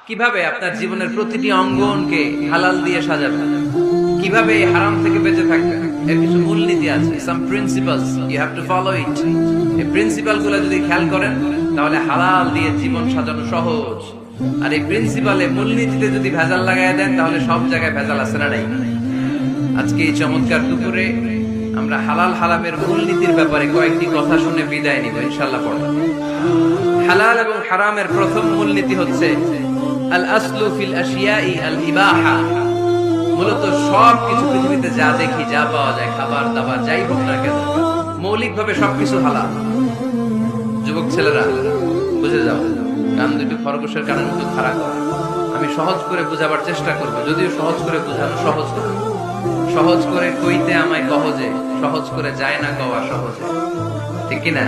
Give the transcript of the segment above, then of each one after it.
কিভাবে আপনার জীবনের প্রতিটি অঙ্গনকে হালাল দিয়ে সাজাবেন, কিভাবে এই হারাম থেকে বেঁচে থাকবেন, এর কিছু মূলনীতি আছে। Some principles you have to follow it. এই প্রিন্সিপাল গুলো যদি খেয়াল করেন তাহলে হালাল দিয়ে জীবন সাজানো সহজ। আর এই প্রিন্সিপালে মূলনীতিতে যদি ভেজাল লাগাই দেন তাহলে সব জায়গায় ভেজাল আছে না নাই। আজকে এই চমৎকার দুপুরে আমরা হালাল হারামের মূলনীতির ব্যাপারে কয়েকটি কথা শুনে বিদায় নিব ইনশাআল্লাহ। পড়ব হালাল এবং হারামের প্রথম মূলনীতি হচ্ছে আল আসলু ফিল আশিয়াই আল ইবাহা। মূলত সব কিছু পৃথিবীতে যা দেখি, যা পাওয়া যায়, খাবার দাবার যাই হোক না কেন, মৌলিকভাবে সবকিছু হালাল। যুবক ছেলেরা বুঝে যাও, কান দুটো খরগোশের কানের মতো খাড়া করে। আমি সহজ করে বুঝাবার চেষ্টা করব, যদিও সহজ করে বুঝানো সহজ করে। সহজ করে কইতে আমায় কহজে, সহজ করে যায় না কওয়া সহজে, ঠিক কিনা?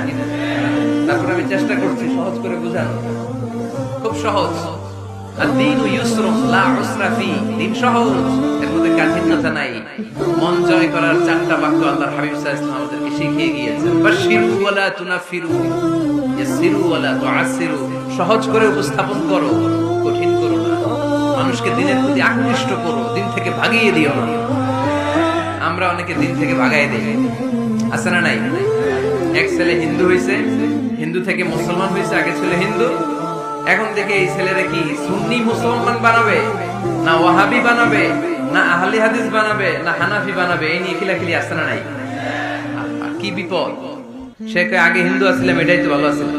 তারপর আমি চেষ্টা করছি সহজ করে বুঝানো। খুব সহজ। দ্বীন ইউসরুন লা উসরা ফি। দ্বীন সহজ, এর মধ্যে কাঠিন্যতা নাই। মন জয় করার চারটা বাক্য আল্লাহর হাবিব সাল্লাল্লাহু আলাইহি ওয়াসাল্লাম আমাদেরকে শিখিয়ে গিয়েছেন। বাশশিরু ওয়ালা তুনাফিরু, ইয়াসসিরু ওয়ালা তুআসসিরু। সহজ করে উপস্থাপন করো, কঠিন করো না। মানুষকে দিনের প্রতি আকৃষ্ট করো, দিন থেকে ভাগিয়ে দিও না। আমরা অনেকে দিন থেকে ভাগাই দেই, আছে না নাই? এক ছেলে হিন্দু হইছে, হিন্দু থেকে মুসলমান হইছে। আগে ছিল হিন্দু, এখন থেকে এই ছেলেরা কি সুন্নি মুসলমান বানাবে, না ওয়াহাবি বানাবে, না আহলি হাদিস বানাবে, না হানাফি বানাবে, এই নিয়ে খিলাখিলি আছে না নাই? কি বিপদ! সে আগে হিন্দু আসছিলাম, এটাই তো ভালো আছিল।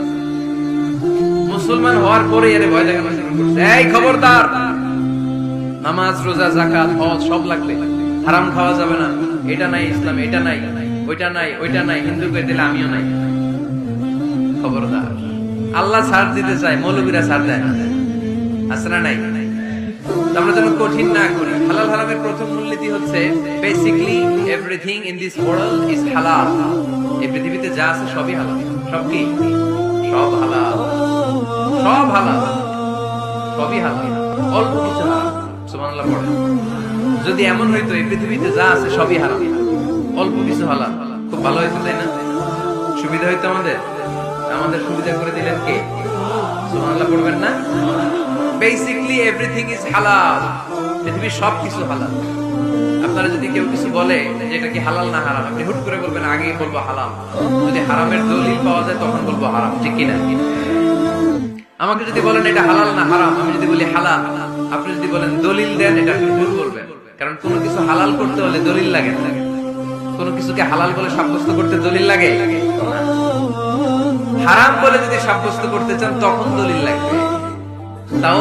মুসলমান হওয়ার পরে এর ভয় দেখানো শুরু করছে। এই খবরদার, নামাজ রোজা জাকাত হজ সব লাগবে, হারাম খাওয়া যাবে না, এটা নাই ইসলাম, এটা নাই, ওইটা নাই, ওইটা নাই, হিন্দু কে দিলে আমিও নাই। খবরদার, আল্লাহ ছাড় দিতে চায়, মৌলবীরা ছাড় দেয় না, আছে না নাই? আমরা যেন কঠিন না করি। হালাল হারামের প্রথম মূলনীতি হচ্ছে basically everything in this world is হালাল। এই পৃথিবীতে যা আছে সবই হালাল। সব কি? সব হালাল, সব হালাল, সবই হালাল, অল্প কিছু হারাম। সুবহানাল্লাহ পড়ে। যদি এমন হইতো এই পৃথিবীতে যা আছে সবই হারাম, অল্প কিছু হালাল, খুব ভালো হইতো, তাই না? সুবিধা হইতো আমাদের। আমাদের সুবিধা করে দিলেন কে? সুবহানাল্লাহ পড়বেন না? বেসিক্যালি এভরিথিং ইজ হালাল। পৃথিবীর সব কিছু হালাল। আপনারা যদি কেউ কিছু বলে যে এটা কি হালাল না হারাম, আপনি হুট করে বলবেন আগে বলবো হালাল। যদি হারামের দলিল পাওয়া যায় তখন বলবো হারাম, ঠিক কিনা? আমাকে যদি বলেন এটা হালাল না হারাম, আমি যদি বলি হালাল, আপনি যদি বলেন দলিল দেন, এটা আপনি ভুল বলবেন। কারণ কোনো কিছু হালাল করতে হলে দলিল লাগে না। কোনো কিছুকে হালাল বলে সাব্যস্ত করতে দলিল লাগে না। হারাম বলে যদি সাব্যস্ত করতে চান তখন দলিল লাগবে। তাও